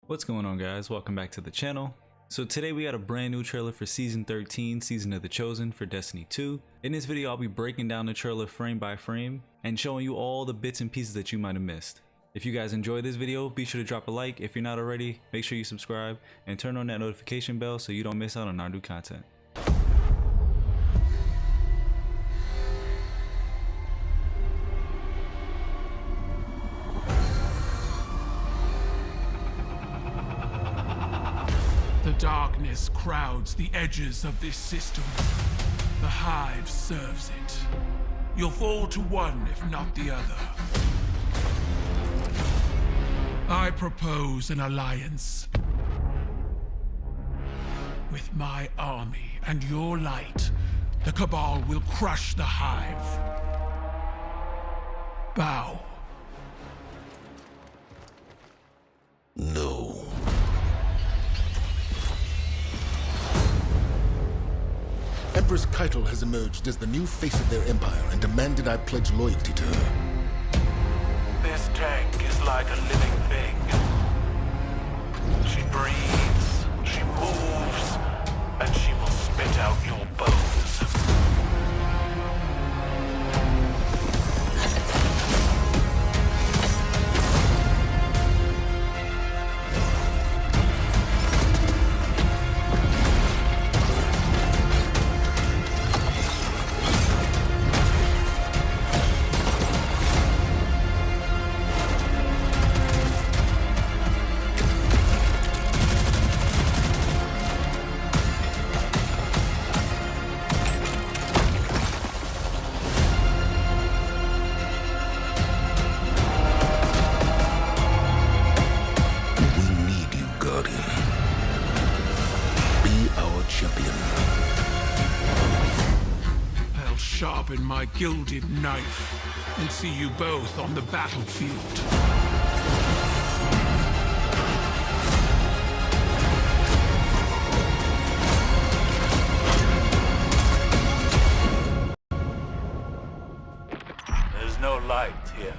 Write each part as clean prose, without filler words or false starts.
What's going on, guys? Welcome back to the channel. So today we got a brand new trailer for Season 13, Season of the Chosen for Destiny 2. In this video I'll be breaking down the trailer frame by frame and showing you all the bits and pieces that you might have missed. If you guys enjoyed this video, be sure to drop a like. If you're not already, make sure you subscribe and turn on that notification bell so you don't miss out on our new content. The darkness crowds the edges of this system. The Hive serves it. You'll fall to one, if not the other. I propose an alliance. With my army and your light, the Cabal will crush the Hive. Bow. No. Empress Caiatl has emerged as the new face of their empire and demanded I pledge loyalty to her. This tank is like a living thing. She breathes, she moves, and she will spit out your bones. I'll sharpen my gilded knife and see you both on the battlefield. There's no light here.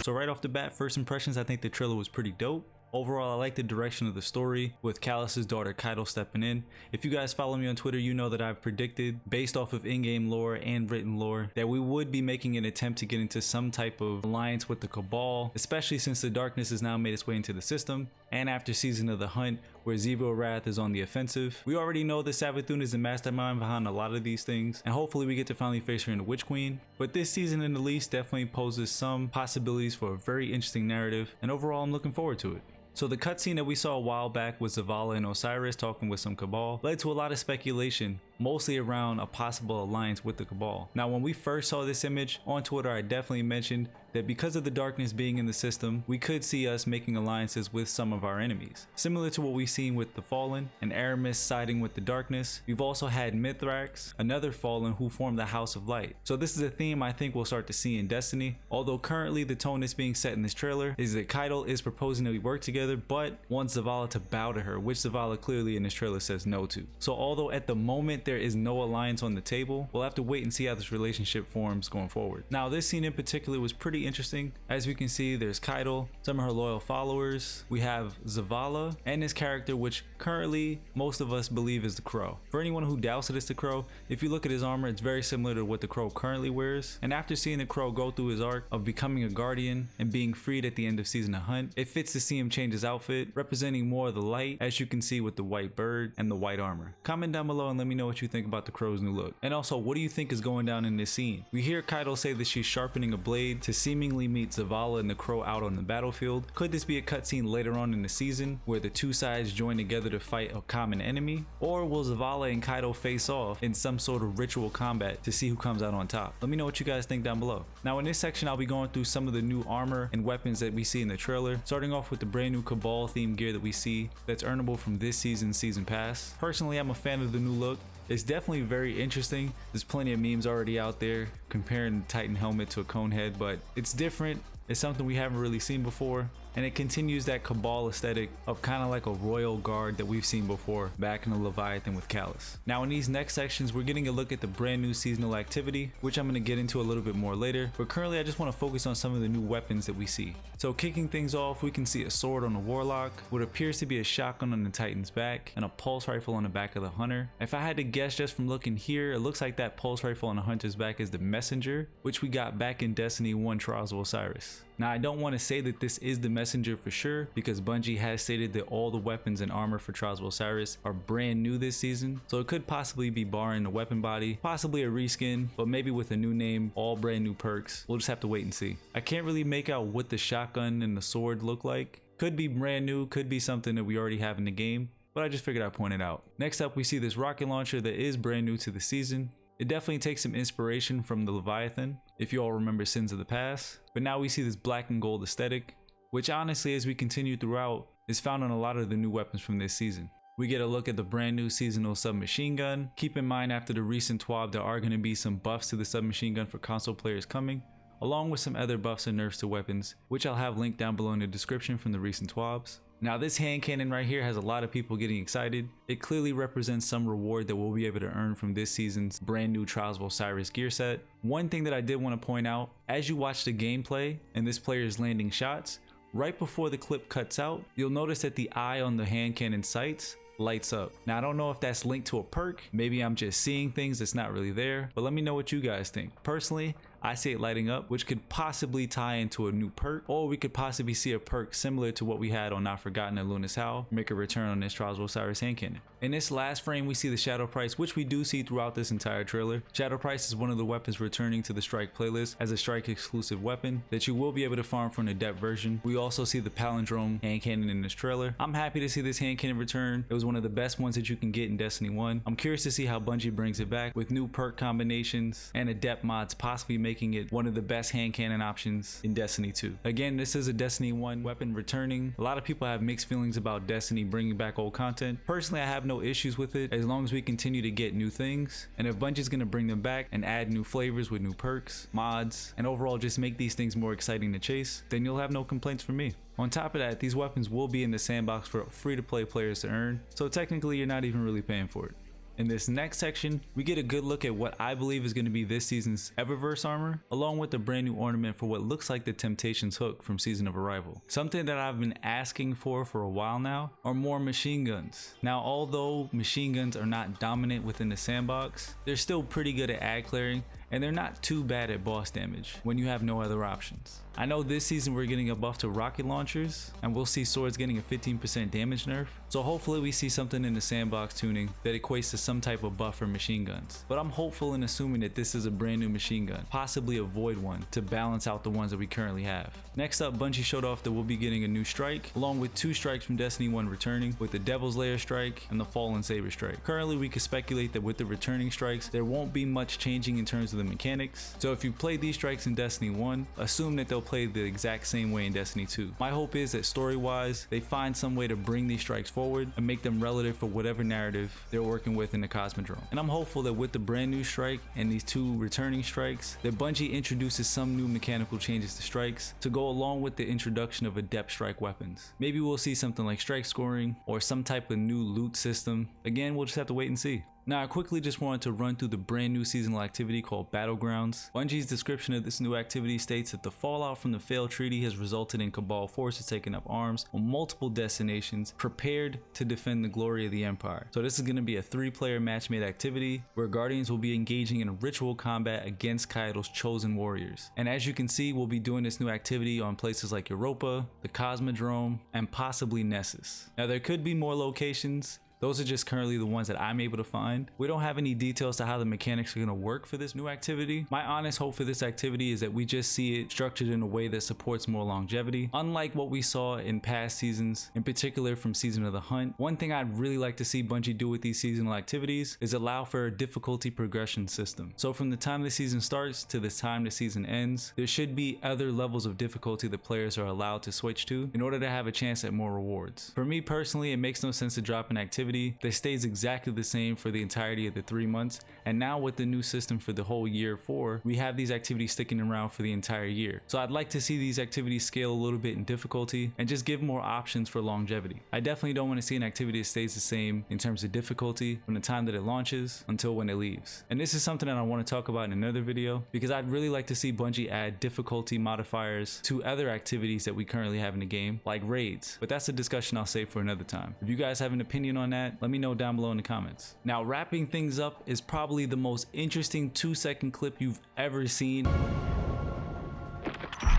So right off the bat, first impressions, I think the trailer was pretty dope. Overall, I like the direction of the story with Calus' daughter Caiatl stepping in. If you guys follow me on Twitter, you know that I've predicted, based off of in-game lore and written lore, that we would be making an attempt to get into some type of alliance with the Cabal, especially since the darkness has now made its way into the system, and after Season of the Hunt, where Zero Wrath is on the offensive. We already know that Savathun is the mastermind behind a lot of these things, and hopefully we get to finally face her in the Witch Queen. But this season in the least definitely poses some possibilities for a very interesting narrative, and overall I'm looking forward to it. So the cutscene that we saw a while back with Zavala and Osiris talking with some Cabal led to a lot of speculation, mostly around a possible alliance with the Cabal. Now when we first saw this image on Twitter, I definitely mentioned that because of the darkness being in the system, we could see us making alliances with some of our enemies. Similar to what we've seen with the Fallen and Aramis siding with the darkness, we've also had Mithrax, another Fallen who formed the House of Light. So this is a theme I think we'll start to see in Destiny, although currently the tone that's being set in this trailer is that Caiatl is proposing that we work together but wants Zavala to bow to her, which Zavala clearly in this trailer says no to. So although at the moment there is no alliance on the table, we'll have to wait and see how this relationship forms going forward. Now this scene in particular was pretty interesting. As we can see, there's Caiatl, some of her loyal followers, we have Zavala, and his character, which currently most of us believe is the Crow. For anyone who doubts it is the Crow, if you look at his armor, it's very similar to what the Crow currently wears. And after seeing the Crow go through his arc of becoming a guardian and being freed at the end of Season of Hunt, it fits to see him change his outfit, representing more of the light, as you can see with the white bird and the white armor. Comment down below and let me know what you think about the Crow's new look. And also, what do you think is going down in this scene? We hear Caiatl say that she's sharpening a blade to seemingly meet Zavala and the Crow out on the battlefield. Could this be a cutscene later on in the season where the two sides join together to fight a common enemy? Or will Zavala and Caiatl face off in some sort of ritual combat to see who comes out on top? Let me know what you guys think down below. Now in this section I'll be going through some of the new armor and weapons that we see in the trailer, starting off with the brand new Cabal themed gear that we see that's earnable from this season's season pass. Personally, I'm a fan of the new look. It's definitely very interesting. There's plenty of memes already out there comparing the Titan helmet to a cone head, but it's different. It's something we haven't really seen before. and it continues that Cabal aesthetic of kind of like a royal guard that we've seen before back in the Leviathan with Calus. Now in these next sections, we're getting a look at the brand new seasonal activity, which I'm going to get into a little bit more later, but currently I just want to focus on some of the new weapons that we see. So kicking things off, we can see a sword on the Warlock, what appears to be a shotgun on the Titan's back, and a pulse rifle on the back of the Hunter. If I had to guess just from looking here, it looks like that pulse rifle on the Hunter's back is the Messenger, which we got back in Destiny 1 Trials of Osiris. Now I don't want to say that this is the Messenger for sure, because Bungie has stated that all the weapons and armor for Trials of Osiris are brand new this season, so it could possibly be barring the weapon body, possibly a reskin, but maybe with a new name, all brand new perks. We'll just have to wait and see. I can't really make out what the shotgun and the sword look like. Could be brand new, could be something that we already have in the game, but I just figured I'd point it out. Next up, we see this rocket launcher that is brand new to the season. It definitely takes some inspiration from the Leviathan, if you all remember Sins of the Past, but now we see this black and gold aesthetic, which honestly, as we continue throughout, is found on a lot of the new weapons from this season. We get a look at the brand new seasonal submachine gun. Keep in mind, after the recent TWAB, there are going to be some buffs to the submachine gun for console players coming, along with some other buffs and nerfs to weapons, which I'll have linked down below in the description from the recent TWABs. Now this hand cannon right here has a lot of people getting excited. It clearly represents some reward that we'll be able to earn from this season's brand new Trials of Osiris gear set. One thing that I did want to point out, as you watch the gameplay and this player is landing shots, right before the clip cuts out, you'll notice that the eye on the hand cannon sights lights up. Now I don't know if that's linked to a perk, maybe I'm just seeing things that's not really there, but let me know what you guys think. Personally, I see it lighting up, which could possibly tie into a new perk, or we could possibly see a perk similar to what we had on Not Forgotten and Luna's Howl make a return on this Trials of Osiris hand cannon. In this last frame, we see the Shadow Price, which we do see throughout this entire trailer. Shadow Price is one of the weapons returning to the Strike playlist as a Strike exclusive weapon that you will be able to farm from the depth version. We also see the Palindrome hand cannon in this trailer. I'm happy to see this hand cannon return. It was one of the best ones that you can get in Destiny 1. I'm curious to see how Bungie brings it back with new perk combinations and adept mods, possibly making it one of the best hand cannon options in Destiny 2. Again, this is a Destiny 1 weapon returning. A lot of people have mixed feelings about Destiny bringing back old content. Personally, I have no issues with it as long as we continue to get new things, and if Bungie's gonna bring them back and add new flavors with new perks, mods, and overall just make these things more exciting to chase, then you'll have no complaints from me. On top of that, these weapons will be in the sandbox for free-to-play players to earn, so technically you're not even really paying for it. In this next section, we get a good look at what I believe is going to be this season's Eververse armor, along with the brand new ornament for what looks like the Temptations hook from Season of Arrival. Something that I've been asking for a while now are more machine guns. Now, although machine guns are not dominant within the sandbox, they're still pretty good at ad clearing, and they're not too bad at boss damage when you have no other options. I know this season we're getting a buff to rocket launchers, and we'll see swords getting a 15% damage nerf, so hopefully we see something in the sandbox tuning that equates to some type of buff for machine guns. But I'm hopeful in assuming that this is a brand new machine gun, possibly a void one, to balance out the ones that we currently have. Next up, Bungie showed off that we'll be getting a new strike, along with 2 strikes from Destiny 1 returning, with the Devil's Lair strike and the Fallen Saber strike. Currently we could speculate that with the returning strikes, there won't be much changing in terms of the mechanics, so if you played these strikes in Destiny 1, assume that they'll play the exact same way in Destiny 2. My hope is that story-wise, they find some way to bring these strikes forward and make them relative for whatever narrative they're working with in the Cosmodrome. And I'm hopeful that with the brand new strike and these 2 returning strikes, that Bungie introduces some new mechanical changes to strikes to go along with the introduction of adept strike weapons. Maybe we'll see something like strike scoring or some type of new loot system. Again, we'll just have to wait and see. Now I quickly just wanted to run through the brand new seasonal activity called Battlegrounds. Bungie's description of this new activity states that the fallout from the failed treaty has resulted in Cabal forces taking up arms on multiple destinations, prepared to defend the glory of the Empire. So this is going to be a 3-player match-made activity where Guardians will be engaging in ritual combat against Caiatl's chosen warriors. And as you can see, we'll be doing this new activity on places like Europa, the Cosmodrome, and possibly Nessus. Now there could be more locations. Those are just currently the ones that I'm able to find. We don't have any details to how the mechanics are going to work for this new activity. My honest hope for this activity is that we just see it structured in a way that supports more longevity, unlike what we saw in past seasons, in particular from Season of the Hunt. One thing I'd really like to see Bungie do with these seasonal activities is allow for a difficulty progression system. So from the time the season starts to the time the season ends, there should be other levels of difficulty that players are allowed to switch to in order to have a chance at more rewards. For me personally, it makes no sense to drop an activity activity that stays exactly the same for the entirety of the 3 months, and now with the new system for the whole year 4, we have these activities sticking around for the entire year. So I'd like to see these activities scale a little bit in difficulty and just give more options for longevity. I definitely don't want to see an activity that stays the same in terms of difficulty from the time that it launches until when it leaves. And this is something that I want to talk about in another video, because I'd really like to see Bungie add difficulty modifiers to other activities that we currently have in the game, like raids, but that's a discussion I'll save for another time. If you guys have an opinion on that, let me know down below in the comments. Now, wrapping things up is probably the most interesting 2-second clip you've ever seen.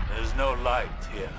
There's no light here.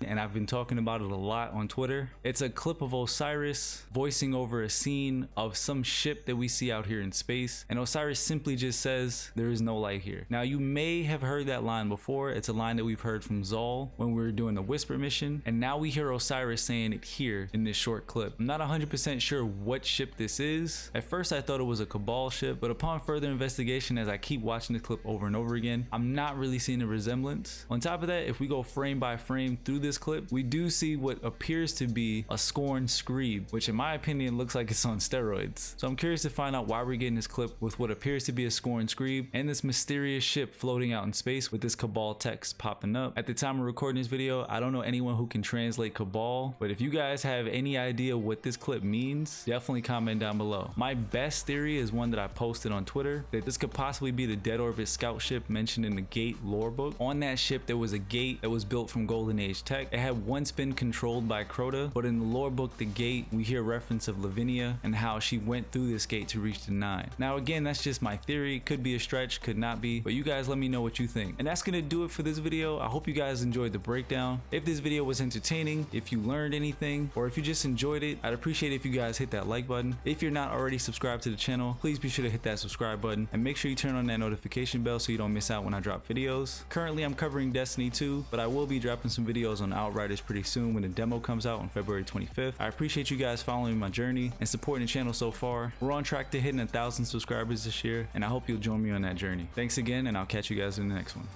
And I've been talking about it a lot on Twitter. It's a clip of Osiris voicing over a scene of some ship that we see out here in space, and Osiris simply just says, "There is no light here." Now, you may have heard that line before. It's a line that we've heard from Zol when we were doing the Whisper mission, and now we hear Osiris saying it here in this short clip. I'm not 100% sure what ship this is. At first I thought it was a Cabal ship, but upon further investigation, as I keep watching the clip over and over again, I'm not really seeing a resemblance. On top of that, if we go frame by frame through this clip, we do see what appears to be a Scorn Screeb, which in my opinion looks like it's on steroids. So I'm curious to find out why we're getting this clip with what appears to be a Scorn Screeb and this mysterious ship floating out in space with this Cabal text popping up. At the time of recording this video, I don't know anyone who can translate Cabal, but if you guys have any idea what this clip means, definitely comment down below. My best theory is one that I posted on Twitter, that this could possibly be the Dead Orbit scout ship mentioned in the Gate lore book. On that ship there was a gate that was built from Golden Age tech. It had once been controlled by Crota, but in the lore book The Gate we hear reference of Lavinia and how she went through this gate to reach the 9. Now again, that's just my theory, could be a stretch, could not be, but you guys let me know what you think. And that's gonna do it for this video. I hope you guys enjoyed the breakdown. If this video was entertaining, if you learned anything, or if you just enjoyed it, I'd appreciate it if you guys hit that like button. If you're not already subscribed to the channel, please be sure to hit that subscribe button and make sure you turn on that notification bell so you don't miss out when I drop videos. Currently I'm covering Destiny 2, but I will be dropping some videos on Outriders pretty soon when the demo comes out on February 25th. I appreciate you guys following my journey and supporting the channel so far. We're on track to hitting 1,000 subscribers this year, and I hope you'll join me on that journey. Thanks again, and I'll catch you guys in the next one.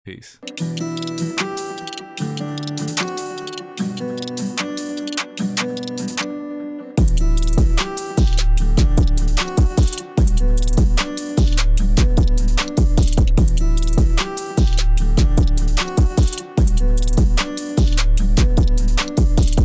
Peace.